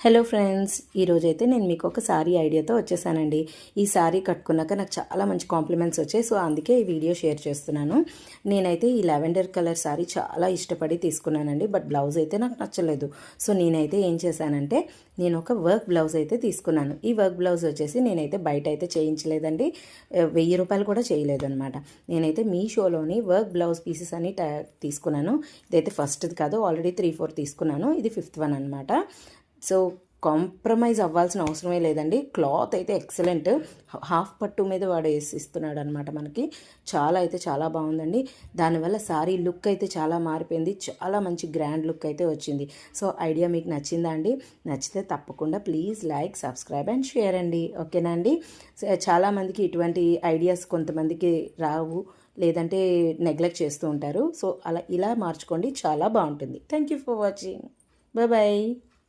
Hello friends, ఈరోజైతే నేను మీకు ఒక సారీ ఐడియాతో వచ్చేసానండి. ఈ సారీ కట్టుకున్నాక నాకు చాలా మంచి కాంప్లిమెంట్స్ వచ్చాయి. సో అందుకే ఈ వీడియో షేర్ చేస్తున్నాను. నేనైతే ఈ లావెండర్ కలర్ సారీ చాలా ఇష్టపడి తీసుకున్నానండి. బట్ బ్లౌజ్ అయితే నాకు నచ్చలేదు. సో నేనైతే ఏం చేశానంటే నేను ఒక వర్క్ బ్లౌజ్ అయితే తీసుకున్నాను. ఈ వర్క్ బ్లౌజ్ వచ్చేసి నేనైతే బయట అయితే చేయించలేదండి. 1000 రూపాయలు కూడా చేయలేదన్నమాట. నేనైతే మీషోలోని వర్క్ బ్లౌజ్ పీసెస్ అని తీసుకున్నాను. ఇదైతే ఫస్ట్ది కాదు, ఆల్రెడీ 3-4 తీసుకున్నాను. ఇది 5th వన్ అనమాట. సో కాంప్రమైజ్ అవ్వాల్సిన అవసరమే లేదండి. క్లాత్ అయితే ఎక్సలెంట్. హాఫ్ పట్టు మీద వాడు ఇస్తున్నాడు అనమాట మనకి. చాలా బాగుందండి. దానివల్ల సారీ లుక్ అయితే చాలా మారిపోయింది. చాలా మంచి గ్రాండ్ లుక్ అయితే వచ్చింది. సో ఐడియా మీకు నచ్చిందా అండి? నచ్చితే తప్పకుండా please like, subscribe and share అండి. ఓకేనా అండి? చాలామందికి ఇటువంటి ఐడియాస్ కొంతమందికి రావు, లేదంటే నెగ్లెక్ట్ చేస్తూ ఉంటారు. సో ఇలా మార్చుకోండి, చాలా బాగుంటుంది. Thank you for watching. Bye.